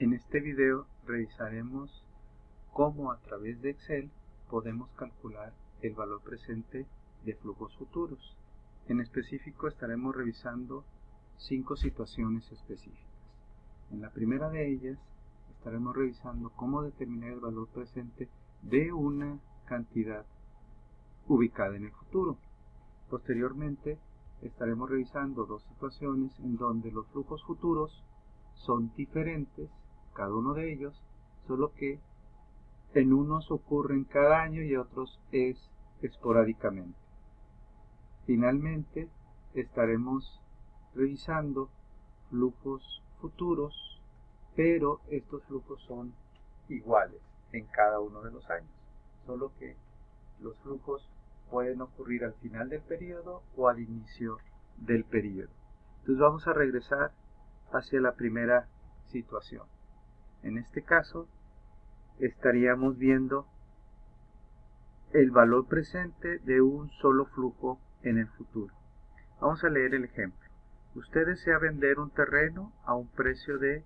En este video revisaremos cómo a través de Excel podemos calcular el valor presente de flujos futuros. En específico estaremos revisando 5 situaciones específicas. En la primera de ellas estaremos revisando cómo determinar el valor presente de una cantidad ubicada en el futuro. Posteriormente estaremos revisando 2 situaciones en donde los flujos futuros son diferentes, cada uno de ellos, solo que en unos ocurren cada año y otros es esporádicamente. Finalmente estaremos revisando flujos futuros, pero estos flujos son iguales en cada uno de los años, solo que los flujos pueden ocurrir al final del periodo o al inicio del periodo. Entonces vamos a regresar hacia la primera situación. En este caso estaríamos viendo el valor presente de un solo flujo en el futuro. Vamos a leer el ejemplo. Usted desea vender un terreno a un precio de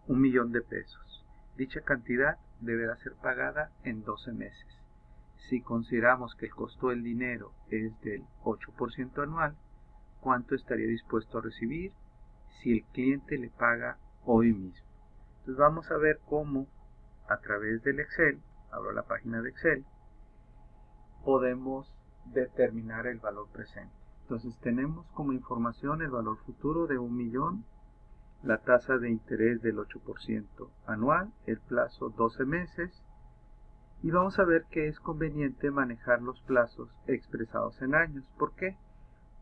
1.000.000 de pesos. Dicha cantidad deberá ser pagada en 12 meses. Si consideramos que el costo del dinero es del 8% anual, ¿cuánto estaría dispuesto a recibir si el cliente le paga hoy mismo? Entonces vamos a ver cómo a través del Excel, abro la página de Excel, podemos determinar el valor presente. Entonces tenemos como información el valor futuro de 1.000.000, la tasa de interés del 8% anual, el plazo 12 meses, y vamos a ver que es conveniente manejar los plazos expresados en años. ¿Por qué?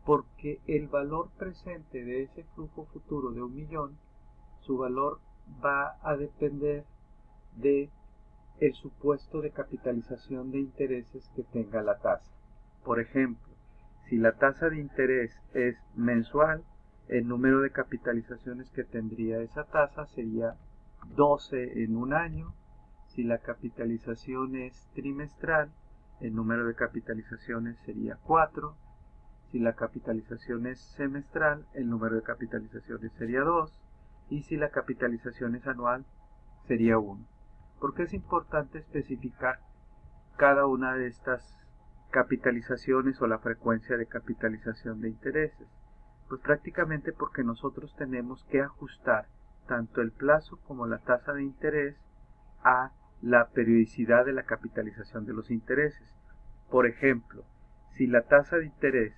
Porque el valor presente de ese flujo futuro de 1.000.000, su valor va a depender de el supuesto de capitalización de intereses que tenga la tasa. Por ejemplo, si la tasa de interés es mensual, el número de capitalizaciones que tendría esa tasa sería 12 en un año. Si la capitalización es trimestral, el número de capitalizaciones sería 4. Si la capitalización es semestral, el número de capitalizaciones sería 2. Y si la capitalización es anual, sería 1. ¿Por qué es importante especificar cada una de estas capitalizaciones o la frecuencia de capitalización de intereses? Pues prácticamente porque nosotros tenemos que ajustar tanto el plazo como la tasa de interés a la periodicidad de la capitalización de los intereses. Por ejemplo, si la tasa de interés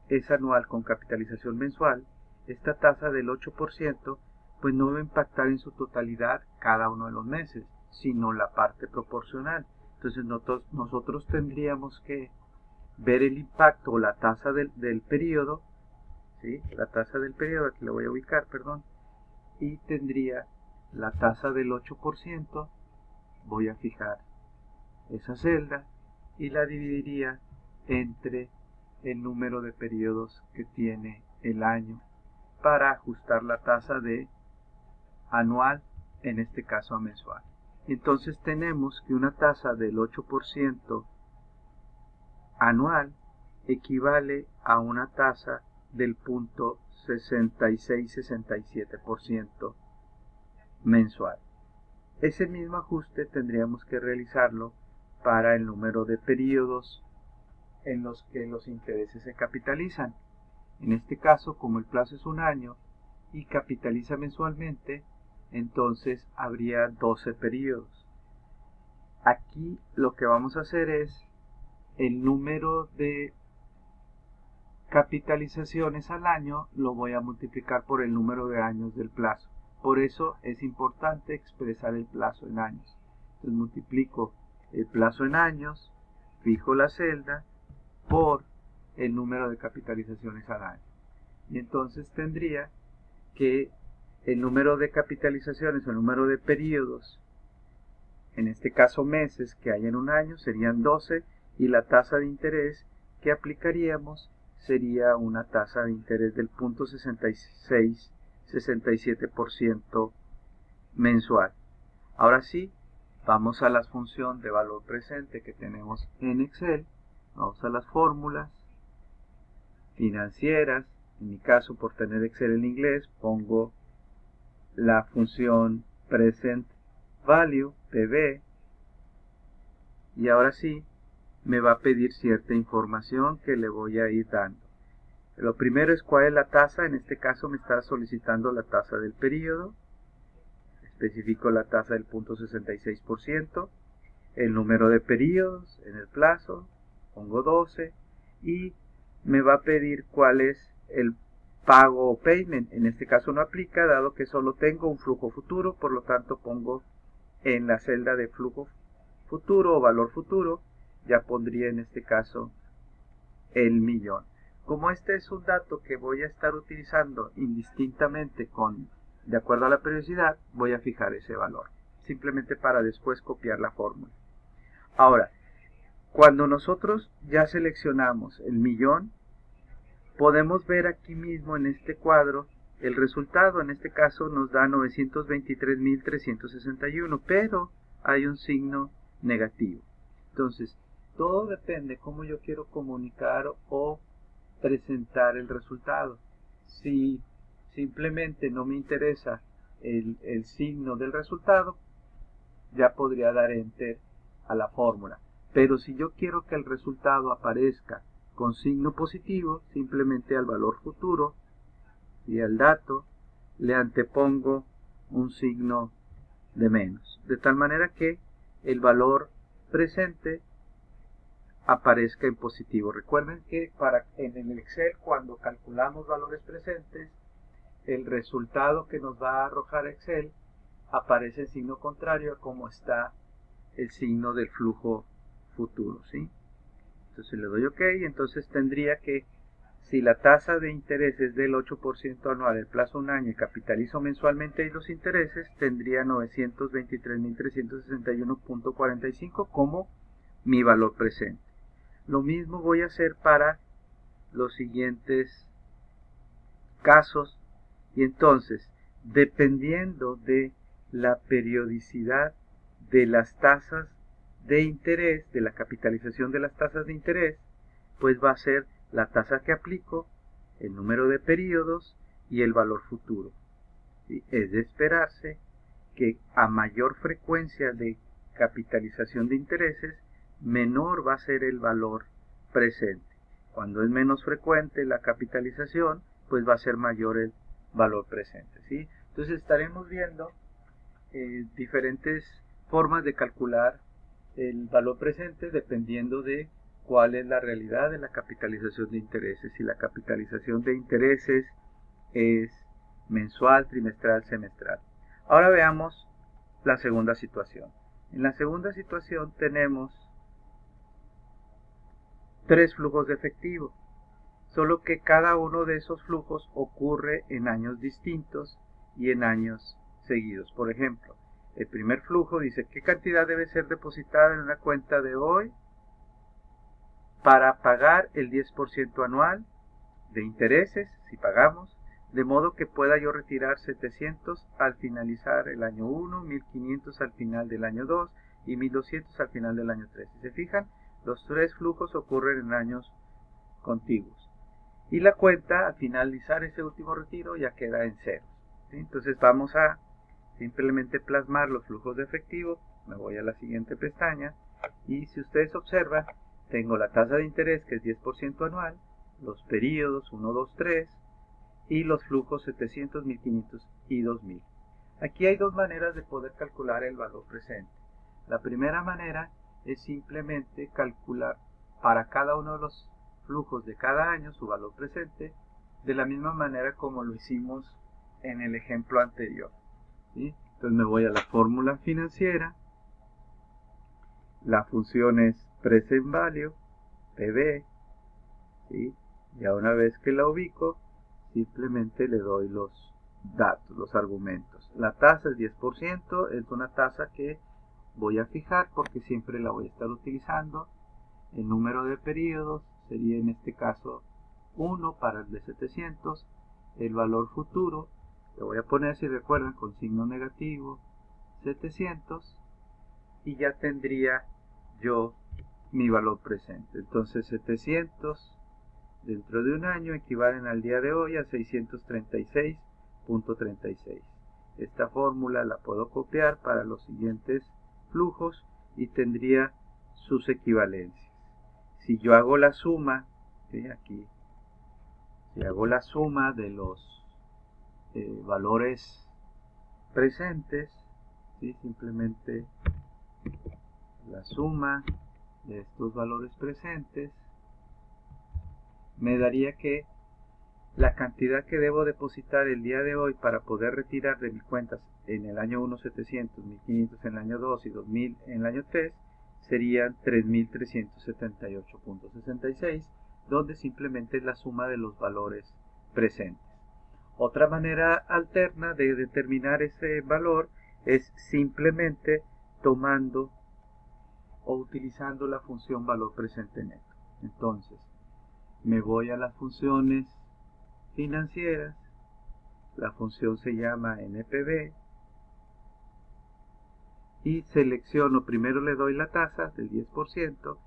es anual con capitalización mensual, esta tasa del 8% pues no va a impactar en su totalidad cada uno de los meses, sino la parte proporcional. Entonces nosotros tendríamos que ver el impacto o la tasa del periodo, ¿sí? La tasa del periodo, aquí la voy a ubicar, perdón, y tendría la tasa del 8%, voy a fijar esa celda y la dividiría entre el número de periodos que tiene el año para ajustar la tasa de anual, en este caso a mensual. Entonces tenemos que una tasa del 8% anual equivale a una tasa del 0.66-67% mensual. Ese mismo ajuste tendríamos que realizarlo para el número de periodos en los que los intereses se capitalizan. En este caso, como el plazo es un año y capitaliza mensualmente, entonces habría 12 periodos. Aquí lo que vamos a hacer es el número de capitalizaciones al año lo voy a multiplicar por el número de años del plazo. Por eso es importante expresar el plazo en años. Entonces multiplico el plazo en años, fijo la celda por el número de capitalizaciones al año. Y entonces tendría que el número de capitalizaciones o el número de periodos, en este caso meses que hay en un año, serían 12, y la tasa de interés que aplicaríamos sería una tasa de interés del 0.66-67% mensual. Ahora sí, vamos a la función de valor presente que tenemos en Excel. Vamos a las fórmulas financieras. En mi caso, por tener Excel en inglés, pongo la función present value, PV, y ahora sí me va a pedir cierta información que le voy a ir dando. Lo primero es cuál es la tasa. En este caso me está solicitando la tasa del periodo. Especifico la tasa del 0.66%, el número de periodos en el plazo, pongo 12, y me va a pedir cuál es el pago o payment. En este caso no aplica, dado que solo tengo un flujo futuro, por lo tanto pongo en la celda de flujo futuro o valor futuro, ya pondría en este caso el millón. Como este es un dato que voy a estar utilizando indistintamente de acuerdo a la periodicidad, voy a fijar ese valor, simplemente para después copiar la fórmula. Ahora, cuando nosotros ya seleccionamos el millón, podemos ver aquí mismo en este cuadro el resultado. En este caso nos da 923.361, pero hay un signo negativo. Entonces, todo depende cómo yo quiero comunicar o presentar el resultado. Si simplemente no me interesa el signo del resultado, ya podría dar enter a la fórmula. Pero si yo quiero que el resultado aparezca con signo positivo, simplemente al valor futuro y al dato le antepongo un signo de menos, de tal manera que el valor presente aparezca en positivo. Recuerden que en el Excel, cuando calculamos valores presentes, el resultado que nos va a arrojar Excel aparece en signo contrario a como está el signo del flujo futuro, ¿sí? Entonces le doy OK, entonces tendría que, si la tasa de interés es del 8% anual, el plazo un año, y capitalizo mensualmente y los intereses, tendría 923.361.45 como mi valor presente. Lo mismo voy a hacer para los siguientes casos, y entonces, dependiendo de la periodicidad de las tasas de interés, de la capitalización de las tasas de interés, pues va a ser la tasa que aplico, el número de periodos y el valor futuro. ¿Sí? Es de esperarse que a mayor frecuencia de capitalización de intereses, menor va a ser el valor presente. Cuando es menos frecuente la capitalización, pues va a ser mayor el valor presente, ¿sí? Entonces estaremos viendo diferentes formas de calcular el valor presente dependiendo de cuál es la realidad de la capitalización de intereses. Si la capitalización de intereses es mensual, trimestral, semestral. Ahora veamos la segunda situación. En la segunda situación tenemos tres flujos de efectivo, solo que cada uno de esos flujos ocurre en años distintos y en años seguidos. Por ejemplo, el primer flujo dice qué cantidad debe ser depositada en una cuenta de hoy para pagar el 10% anual de intereses, si pagamos, de modo que pueda yo retirar 700 al finalizar el año 1, 1500 al final del año 2 y 1200 al final del año 3. Si se fijan, los tres flujos ocurren en años contiguos. Y la cuenta, al finalizar ese último retiro, ya queda en cero, ¿sí? Entonces vamos a simplemente plasmar los flujos de efectivo. Me voy a la siguiente pestaña y si ustedes observan, tengo la tasa de interés que es 10% anual, los periodos 1, 2, 3 y los flujos 700, 1500 y 2000. Aquí hay dos maneras de poder calcular el valor presente. La primera manera es simplemente calcular para cada uno de los flujos de cada año su valor presente de la misma manera como lo hicimos en el ejemplo anterior, ¿sí? Entonces me voy a la fórmula financiera, la función es present value, PV, ¿sí? Ya una vez que la ubico, simplemente le doy los datos, los argumentos. La tasa es 10%, es una tasa que voy a fijar porque siempre la voy a estar utilizando. El número de periodos sería en este caso 1 para el de 700. El valor futuro, le voy a poner, si recuerdan, con signo negativo, 700. Y ya tendría yo mi valor presente. Entonces 700 dentro de un año equivalen al día de hoy a 636.36. esta fórmula la puedo copiar para los siguientes flujos y tendría sus equivalencias. Si yo hago la suma, ¿sí? Aquí, si hago la suma de los valores presentes, ¿sí? Simplemente la suma de estos valores presentes me daría que la cantidad que debo depositar el día de hoy para poder retirar de mis cuentas en el año 1 700, 1500 en el año 2 y 2000 en el año 3 serían 3378.66, donde simplemente es la suma de los valores presentes. Otra manera alterna de determinar ese valor es simplemente tomando o utilizando la función valor presente neto. Entonces, me voy a las funciones financieras, la función se llama NPV y selecciono, primero le doy la tasa del 10%,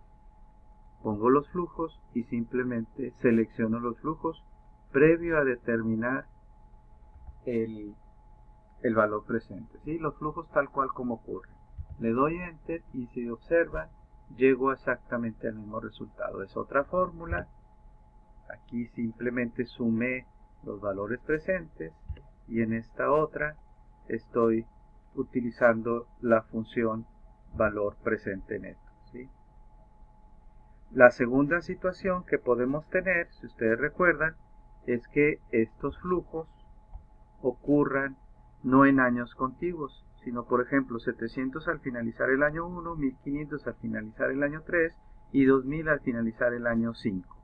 pongo los flujos y simplemente selecciono los flujos previo a determinar el valor presente, ¿sí? Los flujos tal cual como ocurre. Le doy Enter y si observan, llego exactamente al mismo resultado. Es otra fórmula. Aquí simplemente sumé los valores presentes y en esta otra estoy utilizando la función valor presente neto, ¿sí? La segunda situación que podemos tener, si ustedes recuerdan, es que estos flujos ocurran no en años contiguos, sino por ejemplo 700 al finalizar el año 1, 1500 al finalizar el año 3 y 2000 al finalizar el año 5.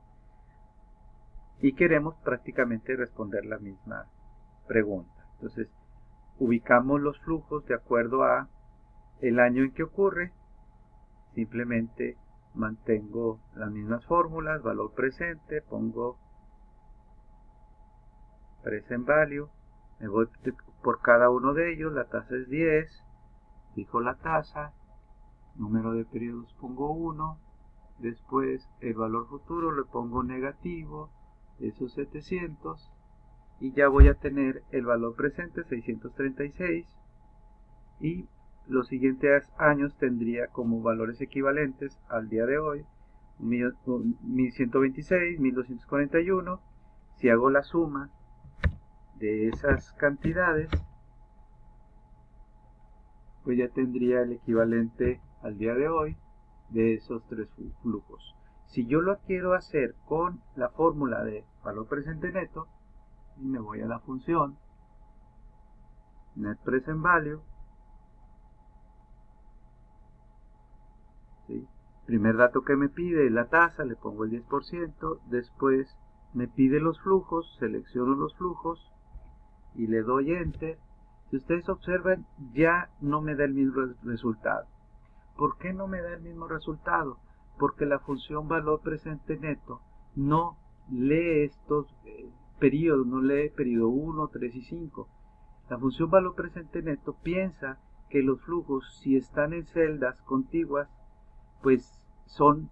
Y queremos prácticamente responder la misma pregunta. Entonces, ubicamos los flujos de acuerdo a el año en que ocurre. Simplemente mantengo las mismas fórmulas, valor presente, pongo present value, me voy por cada uno de ellos, la tasa es 10, fijo la tasa, número de periodos pongo 1, después el valor futuro le pongo negativo, esos 700, y ya voy a tener el valor presente 636 y los siguientes años tendría como valores equivalentes al día de hoy 1126, 1241. Si hago la suma de esas cantidades, pues ya tendría el equivalente al día de hoy de esos tres flujos. Si yo lo quiero hacer con la fórmula de valor presente neto, y me voy a la función net present value, ¿sí? Primer dato que me pide es la tasa, le pongo el 10%, después me pide los flujos, selecciono los flujos y le doy enter. Si ustedes observan, ya no me da el mismo resultado. ¿Por qué no me da el mismo resultado? Porque la función valor presente neto no lee estos periodos, no lee periodo 1, 3 y 5. La función valor presente neto piensa que los flujos, si están en celdas contiguas, pues son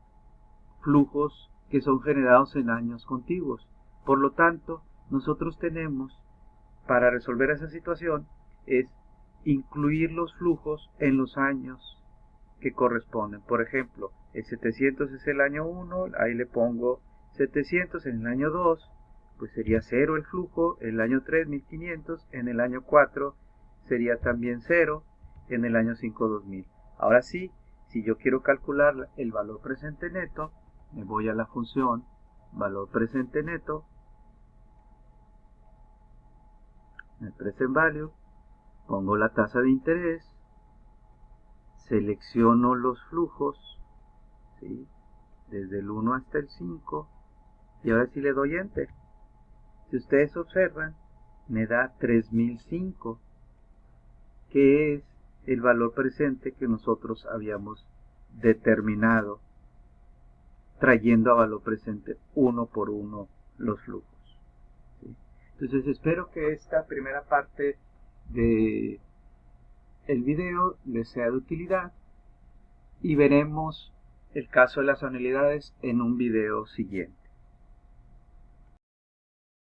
flujos que son generados en años contiguos. Por lo tanto, nosotros tenemos, para resolver esa situación, es incluir los flujos en los años que corresponden. Por ejemplo, el 700 es el año 1, ahí le pongo 700. En el año 2, pues sería 0 el flujo. En el año 3, 1500. En el año 4 sería también 0. En el año 5, 2000. Ahora sí, si yo quiero calcular el valor presente neto, me voy a la función valor presente neto, el present value, pongo la tasa de interés, selecciono los flujos, ¿sí? Desde el 1 hasta el 5, y ahora sí le doy enter. Si ustedes observan, me da 3005, que es el valor presente que nosotros habíamos determinado trayendo a valor presente uno por uno los flujos, ¿sí? Entonces espero que esta primera parte de el video les sea de utilidad y veremos el caso de las anualidades en un video siguiente.